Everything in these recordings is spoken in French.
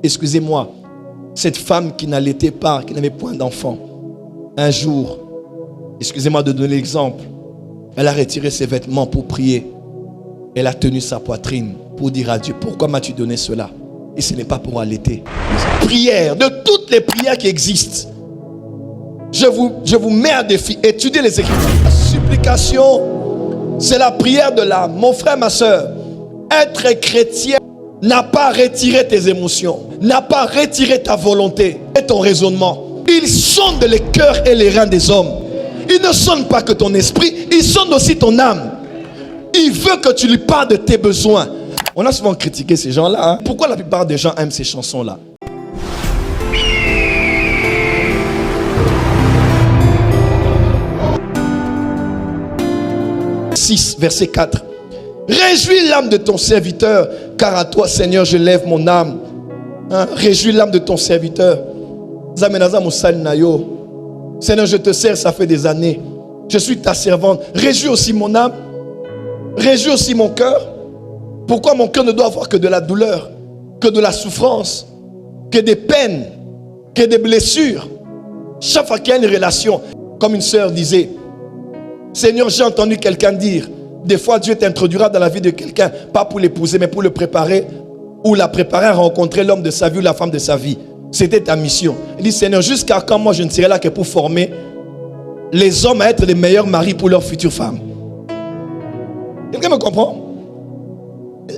Excusez-moi, cette femme qui n'allaitait pas, qui n'avait point d'enfant, un jour, excusez-moi de donner l'exemple, elle a retiré ses vêtements pour prier. Elle a tenu sa poitrine pour dire à Dieu, pourquoi m'as-tu donné cela? Et ce n'est pas pour allaiter. Prière, de toutes les prières qui existent, je vous mets à défi, étudiez les Écritures. La supplication, c'est la prière de l'âme. Mon frère, ma soeur, être chrétien n'a pas retiré tes émotions, n'a pas retiré ta volonté et ton raisonnement. Il sonde les cœurs et les reins des hommes. Il ne sonde pas que ton esprit, il sonde aussi ton âme. Il veut que tu lui parles de tes besoins. On a souvent critiqué ces gens-là. Hein? Pourquoi la plupart des gens aiment ces chansons-là? Verset 4. Réjouis l'âme de ton serviteur, car à toi, Seigneur, je lève mon âme. Hein? Réjouis l'âme de ton serviteur. Seigneur, je te sers, ça fait des années. Je suis ta servante. Réjouis aussi mon âme. Réjouis aussi mon cœur. Pourquoi mon cœur ne doit avoir que de la douleur, que de la souffrance, que des peines, que des blessures? Chaque fois qu'il y a une relation, comme une sœur disait, Seigneur, j'ai entendu quelqu'un dire, des fois Dieu t'introduira dans la vie de quelqu'un, pas pour l'épouser, mais pour le préparer, ou la préparer à rencontrer l'homme de sa vie ou la femme de sa vie. C'était ta mission. Il dit, Seigneur, jusqu'à quand moi je ne serai là que pour former les hommes à être les meilleurs maris pour leurs futures femmes? Quelqu'un me comprend?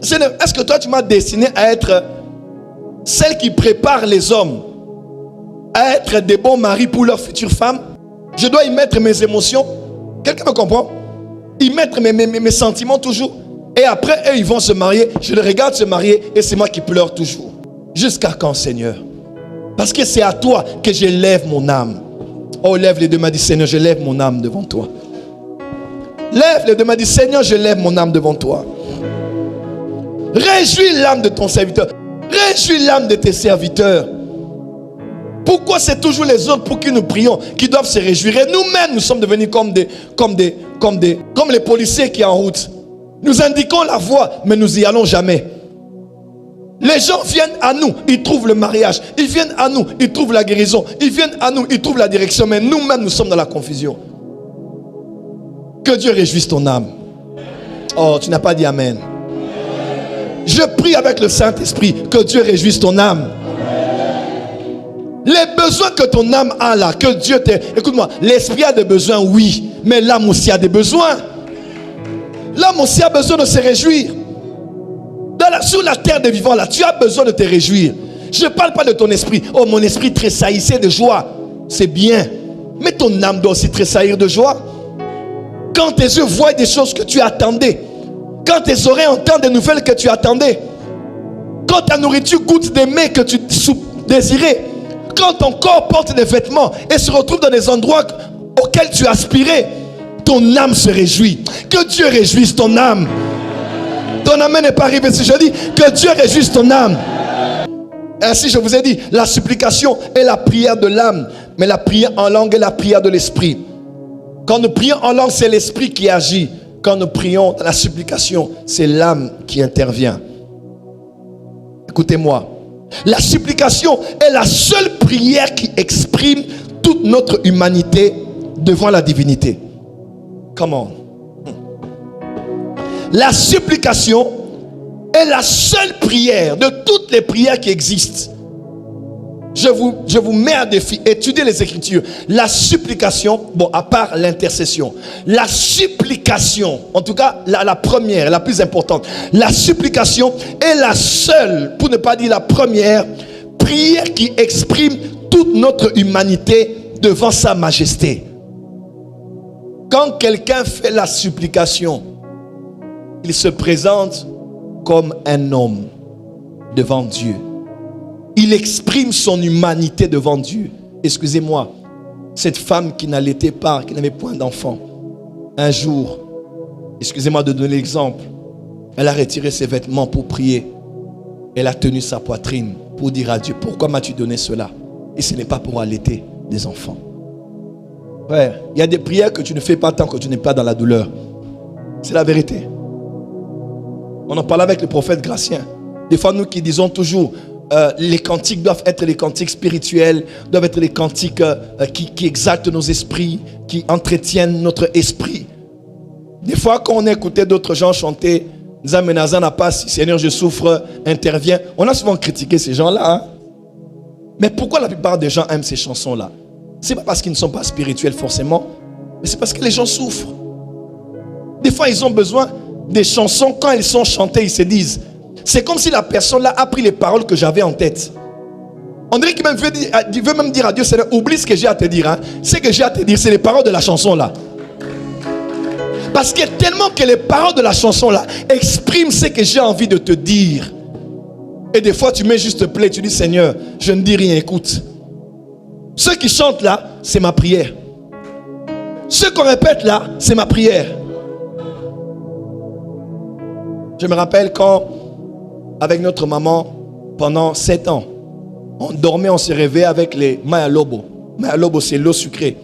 Seigneur, est-ce que toi tu m'as destiné à être celle qui prépare les hommes à être des bons maris pour leurs futures femmes? Je dois y mettre mes émotions. Quelqu'un me comprend? Y mettre mes sentiments toujours. Et après, eux, ils vont se marier. Je les regarde se marier et c'est moi qui pleure toujours. Jusqu'à quand, Seigneur? Parce que c'est à toi que je lève mon âme. Oh, lève les deux mains, dis Seigneur, je lève mon âme devant toi. Lève les deux mains, dis Seigneur, je lève mon âme devant toi. Réjouis l'âme de ton serviteur. Réjouis l'âme de tes serviteurs. Pourquoi c'est toujours les autres pour qui nous prions qui doivent se réjouir? Et nous-mêmes, nous sommes devenus comme les policiers qui en route. Nous indiquons la voie, mais nous n'y allons jamais. Les gens viennent à nous, ils trouvent le mariage. Ils viennent à nous, ils trouvent la guérison. Ils viennent à nous, ils trouvent la direction. Mais nous-mêmes, nous sommes dans la confusion. Que Dieu réjouisse ton âme. Oh, tu n'as pas dit Amen. Je prie avec le Saint-Esprit que Dieu réjouisse ton âme. Les besoins que ton âme a là, que Dieu t'ait... Écoute-moi, l'esprit a des besoins, oui. Mais l'âme aussi a des besoins. L'âme aussi a besoin de se réjouir. Sur la terre des vivants, là, tu as besoin de te réjouir. Je ne parle pas de ton esprit. Oh, mon esprit tressaillissait de joie. C'est bien. Mais ton âme doit aussi tressaillir de joie. Quand tes yeux voient des choses que tu attendais. Quand tes oreilles entendent des nouvelles que tu attendais. Quand ta nourriture goûte des mets que tu désirais. Quand ton corps porte des vêtements et se retrouve dans des endroits auxquels tu aspirais, ton âme se réjouit. Que Dieu réjouisse ton âme. Ton âme n'est pas arrivé si je dis que Dieu réjouisse ton âme. Ainsi je vous ai dit, la supplication est la prière de l'âme, mais la prière en langue est la prière de l'esprit. Quand nous prions en langue, c'est l'esprit qui agit. Quand nous prions dans la supplication, c'est l'âme qui intervient. Écoutez-moi. La supplication est la seule prière qui exprime toute notre humanité devant la divinité. Comment? La supplication est la seule prière de toutes les prières qui existent. Je vous mets à défi, étudiez les Écritures. La supplication, bon, à part l'intercession, la supplication, en tout cas la première, la plus importante, la supplication est la seule, pour ne pas dire la première, prière qui exprime toute notre humanité devant sa majesté. Quand quelqu'un fait la supplication, il se présente comme un homme devant Dieu. Il exprime son humanité devant Dieu. Excusez-moi, cette femme qui n'allaitait pas, qui n'avait point d'enfant, un jour, excusez-moi de donner l'exemple, elle a retiré ses vêtements pour prier. Elle a tenu sa poitrine pour dire à Dieu, pourquoi m'as-tu donné cela? Et ce n'est pas pour allaiter des enfants. Frère, il y a des prières que tu ne fais pas tant que tu n'es pas dans la douleur. C'est la vérité. On en parlait avec le prophète Gratien. Des fois, nous qui disons toujours, les cantiques doivent être les cantiques spirituels, doivent être les cantiques qui exaltent nos esprits, qui entretiennent notre esprit. Des fois, quand on écoutait d'autres gens chanter, Zamenaza n'a pas, si Seigneur, je souffre, intervient. On a souvent critiqué ces gens-là. Hein? Mais pourquoi la plupart des gens aiment ces chansons-là? C'est pas parce qu'ils ne sont pas spirituels forcément, mais c'est parce que les gens souffrent. Des fois, ils ont besoin des chansons. Quand elles sont chantées, ils se disent, c'est comme si la personne-là a pris les paroles que j'avais en tête. On dirait qu'il veut même dire à Dieu, Seigneur, oublie ce que j'ai à te dire. Hein. Ce que j'ai à te dire, c'est les paroles de la chanson-là. Parce que tellement que les paroles de la chanson-là expriment ce que j'ai envie de te dire. Et des fois, tu mets juste play, tu dis, Seigneur, je ne dis rien, écoute. Ceux qui chantent là, c'est ma prière. Ceux qu'on répète là, c'est ma prière. Je me rappelle quand, avec notre maman, pendant 7 ans, on dormait, on se réveillait avec les Maya Lobo. Maya Lobo, c'est l'eau sucrée.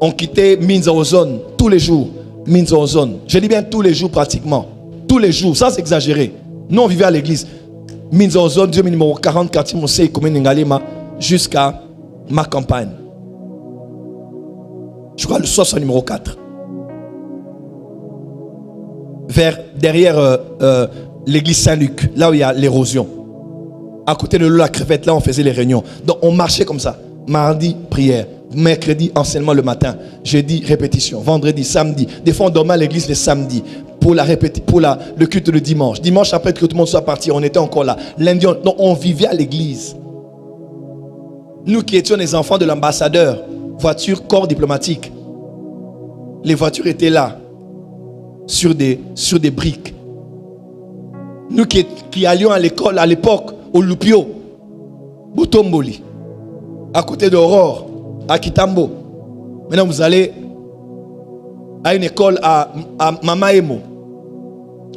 On quittait Minza Ozone tous les jours. Minza Ozone. Je dis bien tous les jours pratiquement. Tous les jours, sans exagérer. Nous, on vivait à l'église. Minza Ozone, Dieu numéro 40, quartier Moussé, commune Ngalima, jusqu'à ma campagne. Je crois le soir, c'est numéro 4. Derrière l'église Saint-Luc, là où il y a l'érosion. À côté de la crevette, là, on faisait les réunions. Donc, on marchait comme ça. Mardi, prière. Mercredi, enseignement le matin. Jeudi, répétition. Vendredi, samedi. Des fois, on dormait à l'église les samedis pour le culte le dimanche. Dimanche, après que tout le monde soit parti, on était encore là. Lundi, on vivait à l'église. Nous qui étions les enfants de l'ambassadeur, voiture, corps diplomatique. Les voitures étaient là, sur des briques. Nous qui allions à l'école à l'époque, au Lupio, Butomboli, à côté d'Aurore, à Kitambo. Maintenant, vous allez à une école à Mamaemo,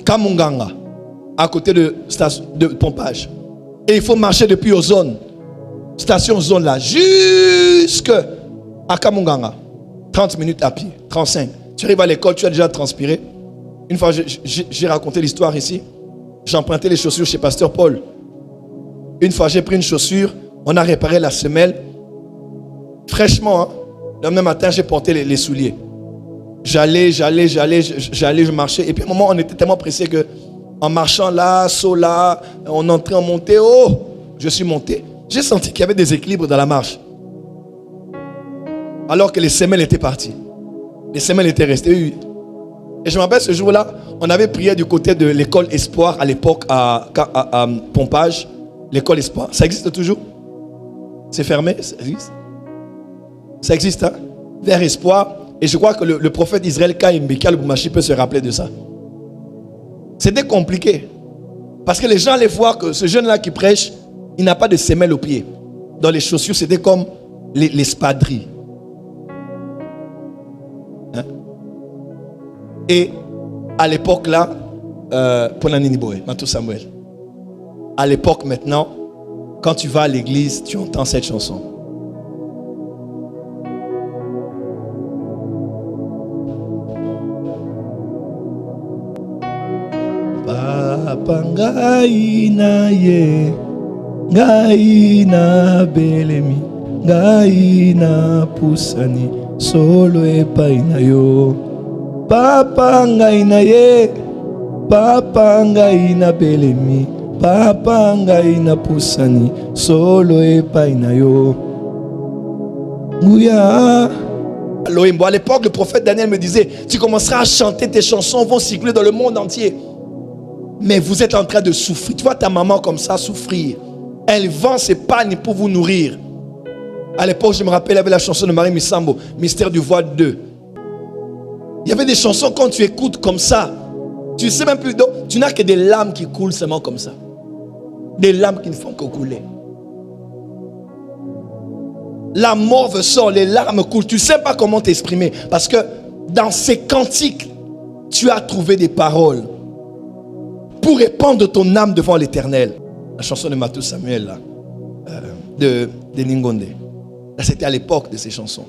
Kamunganga, à côté de pompage. Et il faut marcher depuis aux zones, station zone là, jusqu'à Kamunganga. 30 minutes à pied, 35. Tu arrives à l'école, tu as déjà transpiré. Une fois, j'ai raconté l'histoire ici. J'empruntais les chaussures chez Pasteur Paul. Une fois, j'ai pris une chaussure, on a réparé la semelle. Fraîchement, hein? Le même matin, j'ai porté les souliers. J'allais, je marchais. Et puis à un moment, on était tellement pressé que, en marchant là, saut là, on entrait, on montait. Oh, je suis monté. J'ai senti qu'il y avait des équilibres dans la marche. Alors que les semelles étaient parties. Les semelles étaient restées. Et je me rappelle ce jour-là, on avait prié du côté de l'école Espoir à l'époque à Pompage. L'école Espoir. Ça existe toujours? C'est fermé? Ça existe? Ça existe, hein? Vers Espoir. Et je crois que le prophète Israël Kaïm Bekal Boumachi peut se rappeler de ça. C'était compliqué. Parce que les gens allaient voir que ce jeune-là qui prêche, il n'a pas de semelle aux pieds. Dans les chaussures, c'était comme les spadrilles. Hein? Et à l'époque là, Ponanini Boé, Matou Samuel. À l'époque maintenant, quand tu vas à l'église, tu entends cette chanson. Papa ngai na ye, ngai na belemi, ngai na pusani, solo epai na yo. Papa ngai na ye, papa ngai na belemi, papa ngai na pusani, solo epai na yo. Mouya. À l'époque, le prophète Daniel me disait, tu commenceras à chanter, tes chansons vont circuler dans le monde entier. Mais vous êtes en train de souffrir. Tu vois ta maman comme ça souffrir. Elle vend ses pagnes pour vous nourrir. À l'époque, je me rappelle, il y avait la chanson de Marie Missambo, Mystère du voile 2. Il y avait des chansons quand tu écoutes comme ça. Tu sais même plus, donc, tu n'as que des larmes qui coulent seulement comme ça. Des larmes qui ne font que couler. La morve sort, les larmes coulent. Tu ne sais pas comment t'exprimer. Parce que dans ces cantiques, tu as trouvé des paroles pour répandre ton âme devant l'Éternel. La chanson de Matou Samuel, là, de Ningonde. Là, c'était à l'époque de ces chansons.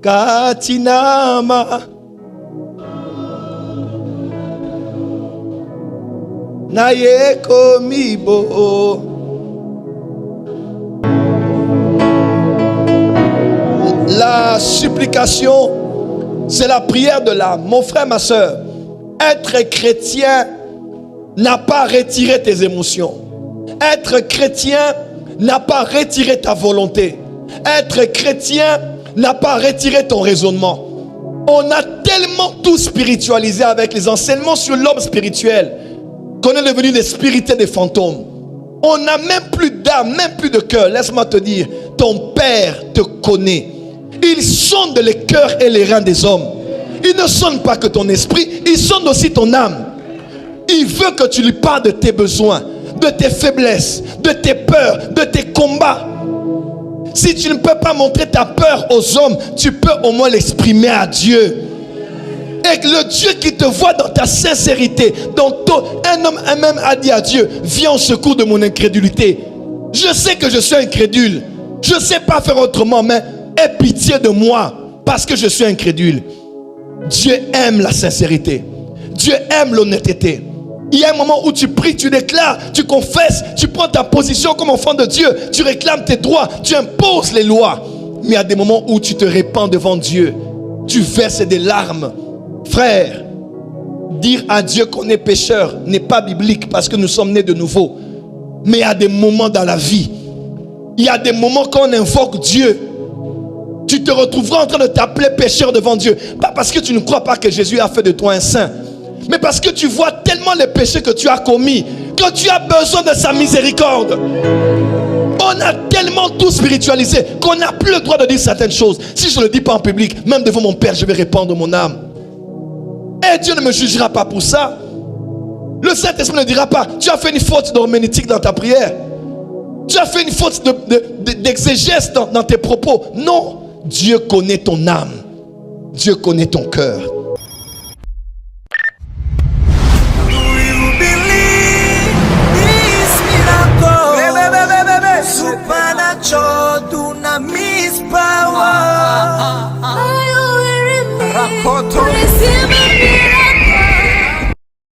Katinama naye komibo. La supplication, c'est la prière de l'âme. Mon frère, ma soeur, être chrétien n'a pas retiré tes émotions. Être chrétien n'a pas retiré ta volonté. Être chrétien n'a pas retiré ton raisonnement. On a tellement tout spiritualisé avec les enseignements sur l'homme spirituel qu'on est devenu des spirités, des fantômes. On n'a même plus d'âme, même plus de cœur. Laisse-moi te dire, ton Père te connaît. Il sonde les cœurs et les reins des hommes. Il ne sonde pas que ton esprit, il sonde aussi ton âme. Il veut que tu lui parles de tes besoins, de tes faiblesses, de tes peurs, de tes combats. Si tu ne peux pas montrer ta peur aux hommes, tu peux au moins l'exprimer à Dieu. Et le Dieu qui te voit dans ta sincérité, un homme même a dit à Dieu, viens au secours de mon incrédulité. Je sais que je suis incrédule. Je ne sais pas faire autrement, mais aie pitié de moi parce que je suis incrédule. Dieu aime la sincérité. Dieu aime l'honnêteté. Il y a un moment où tu pries, tu déclares, tu confesses, tu prends ta position comme enfant de Dieu, tu réclames tes droits, tu imposes les lois. Mais il y a des moments où tu te répands devant Dieu, tu verses des larmes. Frère, dire à Dieu qu'on est pécheur n'est pas biblique parce que nous sommes nés de nouveau. Mais il y a des moments dans la vie, il y a des moments quand on invoque Dieu, tu te retrouveras en train de t'appeler pécheur devant Dieu. Pas parce que tu ne crois pas que Jésus a fait de toi un saint, mais parce que tu vois tellement les péchés que tu as commis que tu as besoin de sa miséricorde. On a tellement tout spiritualisé qu'on n'a plus le droit de dire certaines choses. Si je ne le dis pas en public, même devant mon Père, je vais répandre mon âme. Et Dieu ne me jugera pas pour ça. Le Saint-Esprit ne dira pas, tu as fait une faute d'herméneutique dans ta prière. Tu as fait une faute d'exégèse dans tes propos. Non, Dieu connaît ton âme. Dieu connaît ton cœur. Supernatural, dunamis power.